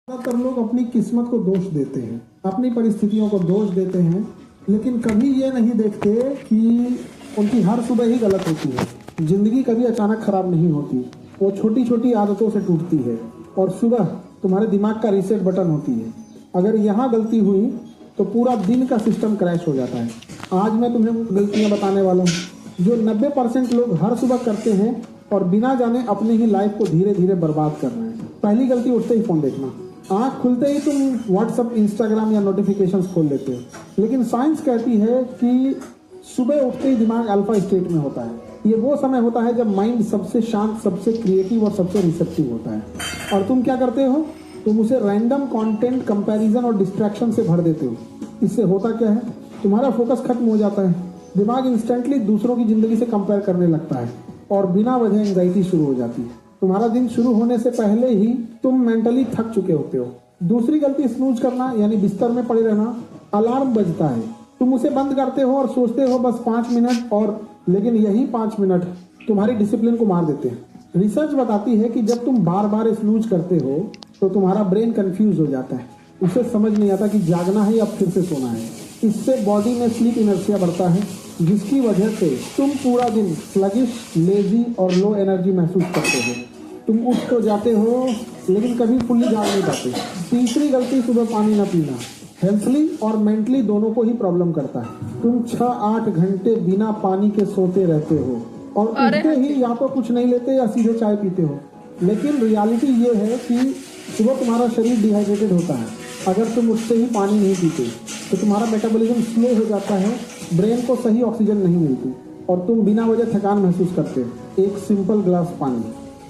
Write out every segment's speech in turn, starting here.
ज्यादातर लोग अपनी किस्मत को दोष देते हैं, अपनी परिस्थितियों को दोष देते हैं, लेकिन कभी ये नहीं देखते कि उनकी हर सुबह ही गलत होती है। जिंदगी कभी अचानक खराब नहीं होती, वो छोटी छोटी आदतों से टूटती है और सुबह तुम्हारे दिमाग का रीसेट बटन होती है। अगर यहाँ गलती हुई तो पूरा दिन का सिस्टम क्रैश हो जाता है। आज मैं तुम्हें गलतियाँ बताने वाला हूँ जो 90% लोग हर सुबह करते हैं और बिना जाने अपने ही लाइफ को धीरे धीरे बर्बाद कर रहे हैं। पहली गलती, उठते ही फोन देखना। आँख खुलते ही तुम व्हाट्सएप, इंस्टाग्राम या नोटिफिकेशंस खोल लेते हो, लेकिन साइंस कहती है कि सुबह उठते ही दिमाग अल्फा स्टेट में होता है। ये वो समय होता है जब माइंड सबसे शांत, सबसे क्रिएटिव और सबसे रिसेप्टिव होता है। और तुम क्या करते हो? तुम उसे रैंडम कंटेंट, कंपैरिजन और डिस्ट्रैक्शन से भर देते हो। इससे होता क्या है? तुम्हारा फोकस खत्म हो जाता है, दिमाग इंस्टेंटली दूसरों की जिंदगी से कंपेयर करने लगता है और बिना वजह एंजाइटी शुरू हो जाती है। तुम्हारा दिन शुरू होने से पहले ही तुम मेंटली थक चुके होते हो। दूसरी गलती, स्नूज करना, यानी बिस्तर में पड़े रहना। अलार्म बजता है, तुम उसे बंद करते हो और सोचते हो बस 5 मिनट और, लेकिन यही 5 मिनट तुम्हारी डिसिप्लिन को मार देते हैं। रिसर्च बताती है कि जब तुम बार बार स्नूज करते हो तो तुम्हारा ब्रेन कंफ्यूज हो जाता है, उसे समझ नहीं आता कि जागना है या फिर से सोना है। इससे बॉडी में स्लीप इनर्शिया बढ़ता है, जिसकी वजह से तुम पूरा दिन स्लगिश, लेजी और लो एनर्जी महसूस करते हो। तुम उठ तो जाते हो लेकिन कभी फुल्ली जाग नहीं पाते। तीसरी गलती, सुबह पानी न पीना। हेल्थली और मेंटली दोनों को ही प्रॉब्लम करता है। तुम 6-8 घंटे बिना पानी के सोते रहते हो और उठते ही या तो कुछ नहीं लेते या सीधे चाय पीते हो। लेकिन रियलिटी ये है कि सुबह तुम्हारा शरीर डिहाइड्रेटेड होता है। अगर तुम उठते ही पानी नहीं पीते तो तुम्हारा मेटाबॉलिज्म स्लो हो जाता है, ब्रेन को सही ऑक्सीजन नहीं मिलती और तुम बिना वजह थकान महसूस करते हो। एक सिंपल ग्लास पानी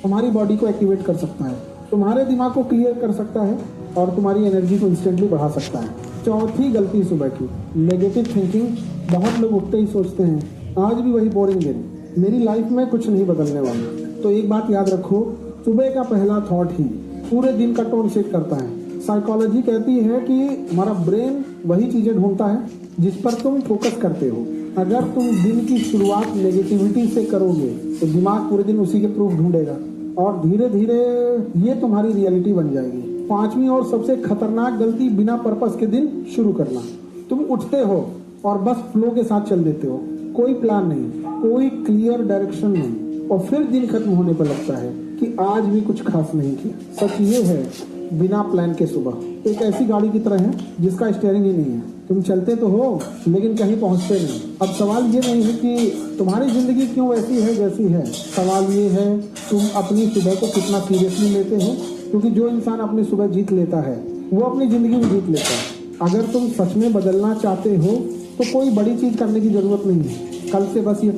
तुम्हारी बॉडी को एक्टिवेट कर सकता है, तुम्हारे दिमाग को क्लियर कर सकता है और तुम्हारी एनर्जी को इंस्टेंटली बढ़ा सकता है। चौथी गलती सुबह की, नेगेटिव थिंकिंग। बहुत लोग उठते ही सोचते हैं आज भी वही बोरिंग दिन, मेरी लाइफ में कुछ नहीं बदलने वाला। तो एक बात याद रखो, सुबह का पहला थॉट ही पूरे दिन का टोन सेट करता है। साइकोलॉजी कहती है कि हमारा ब्रेन वही चीजें ढूंढता है जिस पर तुम फोकस करते हो। अगर तुम दिन की शुरुआत नेगेटिविटी से करोगे तो दिमाग पूरे दिन उसी के प्रूफ ढूंढेगा और धीरे धीरे ये तुम्हारी रियलिटी बन जाएगी। पांचवी और सबसे खतरनाक गलती, बिना पर्पस के दिन शुरू करना। तुम उठते हो और बस फ्लो के साथ चल देते हो, कोई प्लान नहीं, कोई क्लियर डायरेक्शन नहीं, और फिर दिन खत्म होने पर लगता है कि आज भी कुछ खास नहीं किया। सच ये है, बिना प्लान के सुबह एक ऐसी गाड़ी की तरह है जिसका स्टीयरिंग ही नहीं है। तुम चलते तो हो लेकिन कहीं पहुंचते नहीं। अब सवाल ये नहीं है कि तुम्हारी जिंदगी क्यों ऐसी है जैसी है, सवाल ये है तुम अपनी सुबह को कितना सीरियसली लेते हो। क्योंकि जो इंसान अपनी सुबह जीत लेता है वो अपनी जिंदगी भी जीत लेता है। अगर तुम सच में बदलना चाहते हो तो कोई बड़ी चीज करने की जरूरत नहीं है। कल से बस ये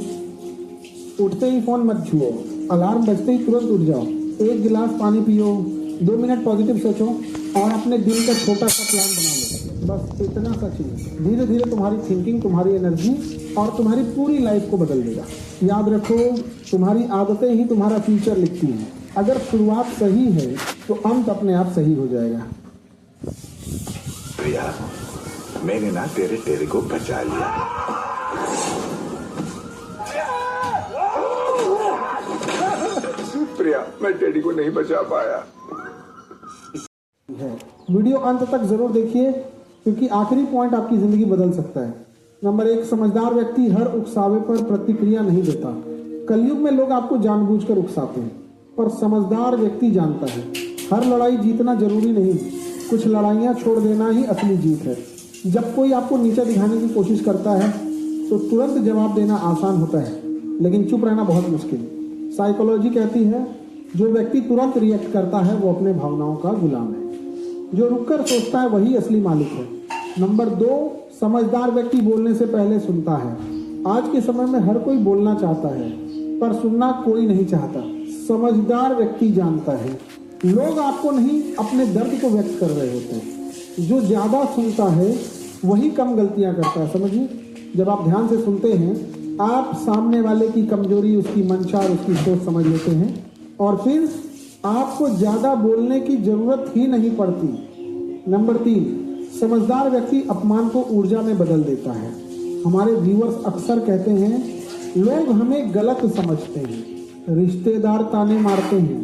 उठते ही फोन मत छुओ, अलार्म बजते ही तुरंत उठ जाओ, 1 गिलास पानी पियो, 2 मिनट पॉजिटिव सोचो और अपने दिन का छोटा सा प्लान बना लो। बस इतना सा चाहिए। धीरे धीरे तुम्हारी थिंकिंग, तुम्हारी एनर्जी और तुम्हारी पूरी लाइफ को बदल देगा। याद रखो, तुम्हारी आदतें ही तुम्हारा फ्यूचर लिखती हैं। अगर शुरुआत सही है तो अंत अपने आप सही हो जाएगा। प्रिया, मैंने ना तेरे को बचा लिया। प्रिया, मैं टेडी को नहीं बचा पाया। वीडियो अंत तक जरूर देखिए क्योंकि आखिरी पॉइंट आपकी जिंदगी बदल सकता है। नंबर 1, समझदार व्यक्ति हर उकसावे पर प्रतिक्रिया नहीं देता। कलयुग में लोग आपको जानबूझकर उकसाते हैं, पर समझदार व्यक्ति जानता है हर लड़ाई जीतना जरूरी नहीं, कुछ लड़ाइयां छोड़ देना ही असली जीत है। जब कोई आपको नीचा दिखाने की कोशिश करता है तो तुरंत जवाब देना आसान होता है, लेकिन चुप रहना बहुत मुश्किल। साइकोलॉजी कहती है जो व्यक्ति तुरंत रिएक्ट करता है वो अपने भावनाओं का गुलाम है, जो रुककर सोचता है वही असली मालिक है। नंबर 2, समझदार व्यक्ति बोलने से पहले सुनता है। आज के समय में हर कोई बोलना चाहता है पर सुनना कोई नहीं चाहता। समझदार व्यक्ति जानता है लोग आपको नहीं, अपने दर्द को व्यक्त कर रहे होते हैं। जो ज्यादा सुनता है वही कम गलतियां करता है। समझिए, जब आप ध्यान से सुनते हैं आप सामने वाले की कमजोरी, उसकी मंशा और उसकी सोच समझ लेते हैं और फिर आपको ज्यादा बोलने की जरूरत ही नहीं पड़ती। नंबर 3, समझदार व्यक्ति अपमान को ऊर्जा में बदल देता है। हमारे व्यूअर्स अक्सर कहते हैं लोग हमें गलत समझते हैं, रिश्तेदार ताने मारते हैं,